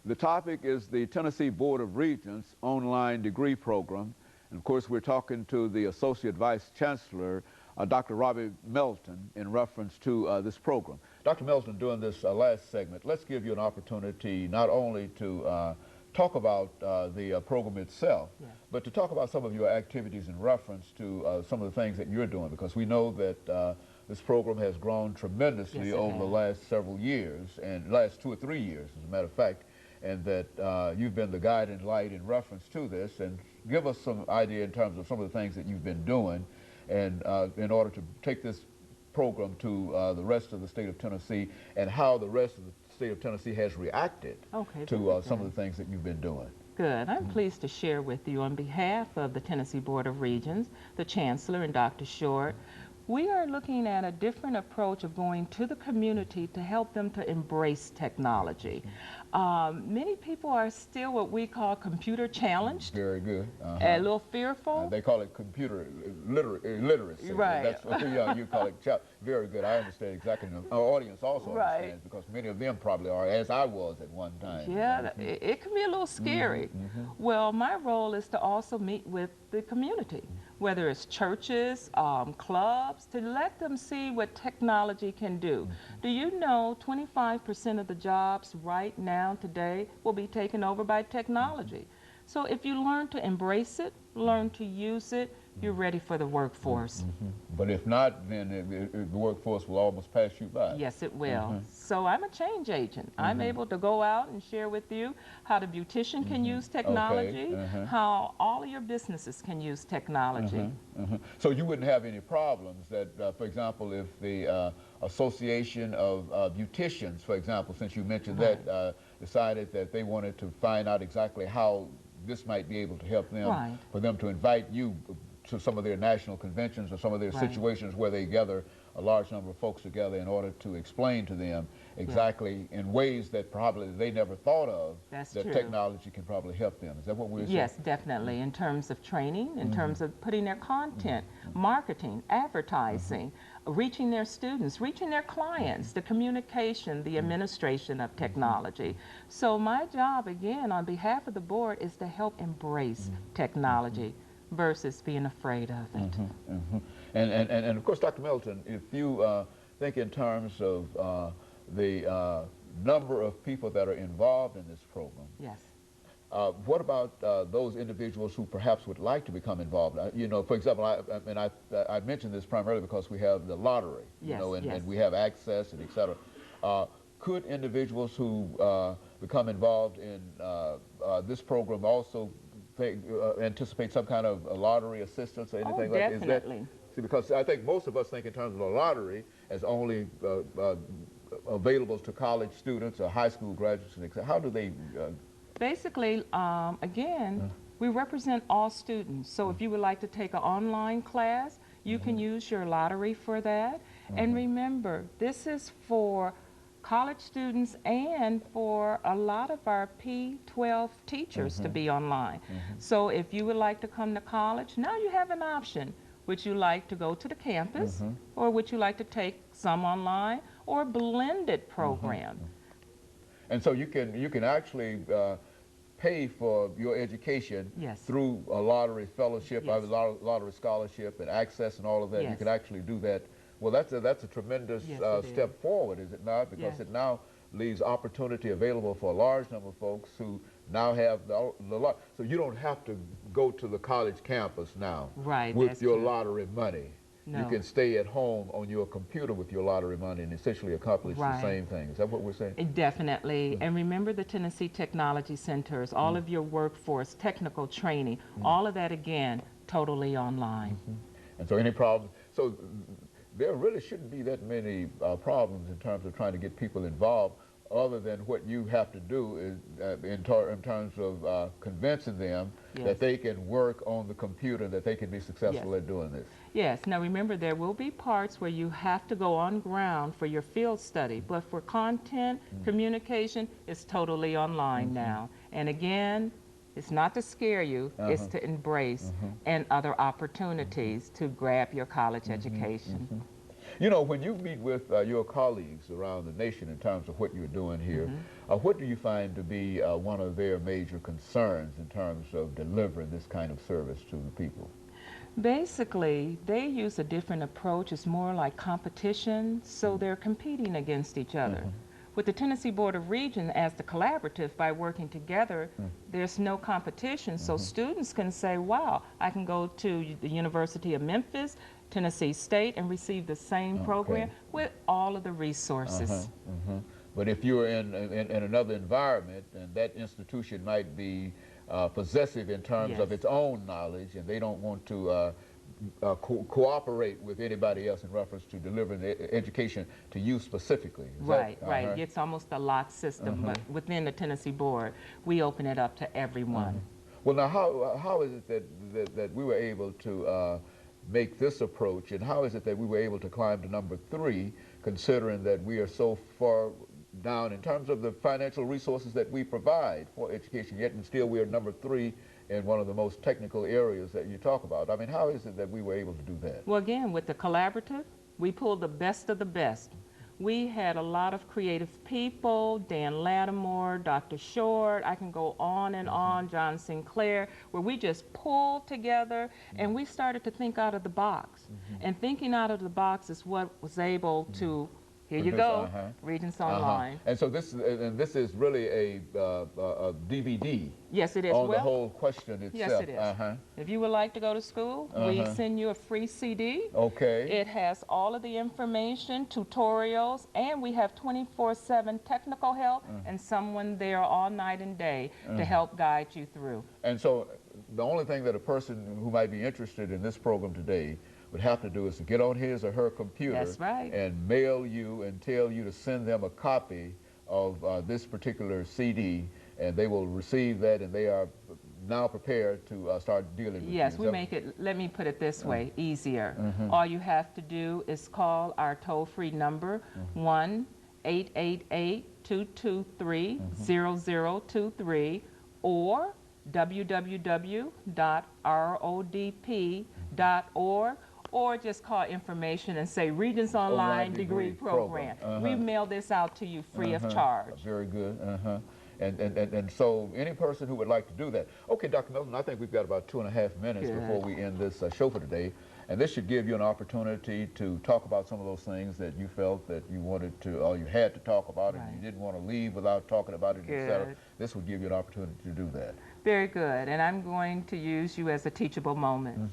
The topic is the Tennessee Board of Regents online degree program. And of course, we're talking to the Associate Vice Chancellor, Dr. Robbie Melton, in reference to this program. Dr. Melton, during this last segment, let's give you an opportunity not only to talk about the program itself, but to talk about some of your activities in reference to some of the things that you're doing, because we know that this program has grown tremendously over the last several years, and last 2 or 3 years, as a matter of fact, and that you've been the guiding light in reference to this. And give us some idea in terms of some of the things that you've been doing, and in order to take this program to the rest of the state of Tennessee, and how the rest of the state of Tennessee has reacted to some of the things that you've been doing. Good. I'm pleased to share with you on behalf of the Tennessee Board of Regents, the Chancellor and Dr. Short, we are looking at a different approach of going to the community to help them to embrace technology. Many people are still what we call computer challenged. Very good. A little fearful. They call it computer literacy. Right. That's what you call it. Very good. I understand exactly. Our audience also understands, because many of them probably are, as I was at one time. Yeah, it can be a little scary. Well, my role is to also meet with the community, whether it's churches, clubs, to let them see what technology can do. Do you know 25% of the jobs right now today will be taken over by technology? So if you learn to embrace it, learn to use it, you're ready for the workforce. But if not, then the workforce will almost pass you by. Yes, it will. So I'm a change agent. I'm able to go out and share with you how the beautician can use technology, how all of your businesses can use technology. So you wouldn't have any problems that, for example, if the Association of Beauticians, for example, since you mentioned that, decided that they wanted to find out exactly how this might be able to help them, for them to invite you to some of their national conventions or some of their situations where they gather a large number of folks together in order to explain to them exactly in ways that probably they never thought of, that technology can probably help them. Is that what we're saying? Yes, definitely. In terms of training, in terms of putting their content, marketing, advertising, reaching their students, reaching their clients, the communication, the administration of technology. So my job, again, on behalf of the board, is to help embrace technology versus being afraid of it. And of course, Dr. Melton, if you think in terms of the number of people that are involved in this program, what about those individuals who perhaps would like to become involved? You know, for example, I mentioned this primarily because we have the lottery, you know, and we have access and et cetera. Could individuals who become involved in this program also anticipate some kind of a lottery assistance or anything like that? Definitely. See, because I think most of us think in terms of a lottery as only available to college students or high school graduates. How do they? Basically, again, we represent all students. So if you would like to take an online class, you can use your lottery for that. And remember, this is for college students and for a lot of our P-12 teachers to be online. So if you would like to come to college, now you have an option. Would you like to go to the campus, or would you like to take some online, or a blended program? And so you can actually pay for your education through a lottery fellowship, a lottery scholarship, and access and all of that. You can actually do that. Well, that's a tremendous step forward, is it not? Because it now leaves opportunity available for a large number of folks who now have the so you don't have to go to the college campus now with your lottery money. You can stay at home on your computer with your lottery money and essentially accomplish the same thing. Is that what we're saying? Definitely. And remember the Tennessee Technology Centers, all of your workforce, technical training, all of that, again, totally online. And so any problems? So there really shouldn't be that many problems in terms of trying to get people involved, other than what you have to do is in terms of convincing them that they can work on the computer, that they can be successful at doing this. Yes. Now remember, there will be parts where you have to go on ground for your field study, but for content, communication, it's totally online now. And again, it's not to scare you, it's to embrace and other opportunities to grab your college education. You know, when you meet with your colleagues around the nation in terms of what you're doing here, what do you find to be one of their major concerns in terms of delivering this kind of service to the people? Basically, they use a different approach. It's more like competition, so they're competing against each other. With the Tennessee Board of Regents as the collaborative, by working together, there's no competition. So students can say, wow, I can go to the University of Memphis, Tennessee State, and receive the same program with all of the resources. But if you're in another environment, and that institution might be possessive in terms of its own knowledge, and they don't want to cooperate with anybody else in reference to delivering the education to you specifically. Right. It's almost a lock system, but within the Tennessee Board, we open it up to everyone. Well, now, how is it that we were able to make this approach, and how is it that we were able to climb to number 3, considering that we are so far down in terms of the financial resources that we provide for education, yet and still we are number 3 in one of the most technical areas that you talk about? I mean, how is it that we were able to do that? Well, again, with the collaborative, we pulled the best of the best. We had a lot of creative people, Dan Lattimore, Dr. Short, I can go on and on, John Sinclair, where we just pulled together and we started to think out of the box. And thinking out of the box is what was able to, here you go, Regents Online. And so this is really a DVD. Yes, it is. On the whole question itself. Yes, it is. If you would like to go to school, we send you a free CD. Okay. It has all of the information, tutorials, and we have 24/7 technical help and someone there all night and day to help guide you through. And so the only thing that a person who might be interested in this program today would have to do is to get on his or her computer and mail you and tell you to send them a copy of this particular CD, and they will receive that, and they are now prepared to start dealing with you. Yes, we make it, let me put it this way, easier. All you have to do is call our toll-free number, 1-888-223-0023, or www.rodp.org, or just call information and say Regents Online Degree Program. We mail this out to you free of charge. Very good. And so any person who would like to do that. Okay, Dr. Melton, I think we've got about 2.5 minutes before we end this show for today. And this should give you an opportunity to talk about some of those things that you felt that you wanted to, or you had to talk about, and you didn't want to leave without talking about it, etc. This would give you an opportunity to do that. Very good. And I'm going to use you as a teachable moment.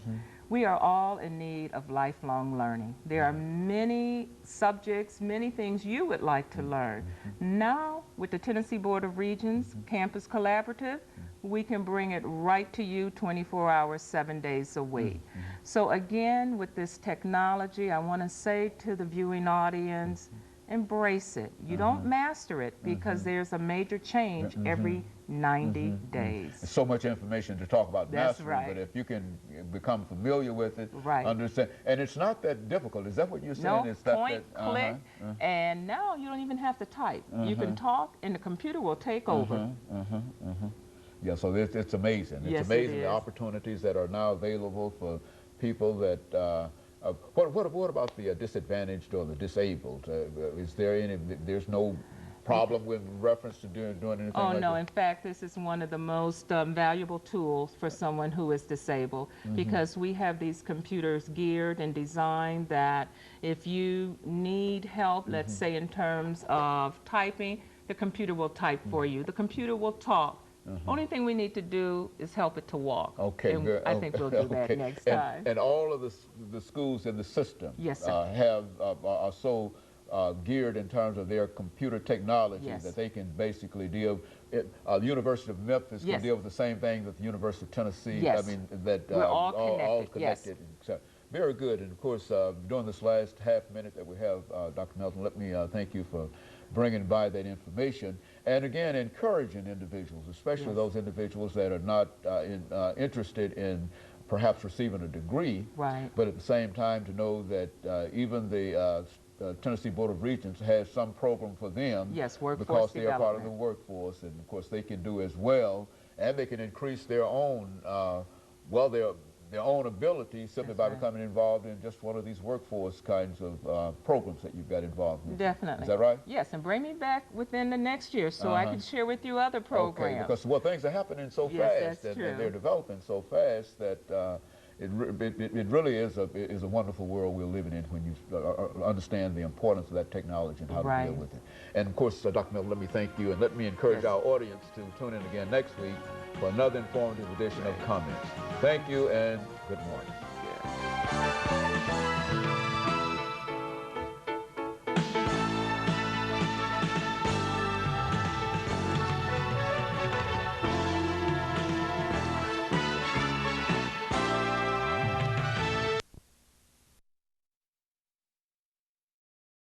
We are all in need of lifelong learning. There are many subjects, many things you would like to learn. Now, with the Tennessee Board of Regents Campus Collaborative, we can bring it right to you 24 hours, 7 days a week. So again, with this technology, I want to say to the viewing audience, embrace it. You don't master it because there's a major change every 90 days. There's so much information to talk about mastering, but if you can become familiar with it, understand, and it's not that difficult. Is that what you're saying? No, it's point, click, and now you don't even have to type. You can talk, and the computer will take over. Yeah, so it's amazing. It's amazing the opportunities that are now available for people that. What about the disadvantaged or the disabled? Is there any? There's no problem with reference to doing anything like no, that? in fact, this is one of the most valuable tools for someone who is disabled because we have these computers geared and designed that if you need help, let's say in terms of typing, the computer will type for you. The computer will talk. Only thing we need to do is help it to walk. Okay, and I think we'll do that next time. And all of the schools in the system are so geared in terms of their computer technology that they can basically deal. The University of Memphis can deal with the same thing that the University of Tennessee. I mean, that we're all connected. Very good. And of course, during this last half minute that we have, Dr. Melton, let me thank you for bringing by that information, and again encouraging individuals, especially those individuals that are not interested in perhaps receiving a degree, but at the same time to know that even the Tennessee Board of Regents has some program for them because they are part of the workforce, and of course they can do as well, and they can increase their own, their own ability simply by becoming involved in just one of these workforce kinds of programs that you've got involved in. Definitely. Is that right? Yes, and bring me back within the next year so I can share with you other programs. Okay, because, well, things are happening so fast, and they're developing so fast that it really is a wonderful world we're living in when you understand the importance of that technology and how to deal with it. And of course, Dr. Melton, let me thank you, and let me encourage our audience to tune in again next week for another informative edition of Comments. Thank you, and good morning.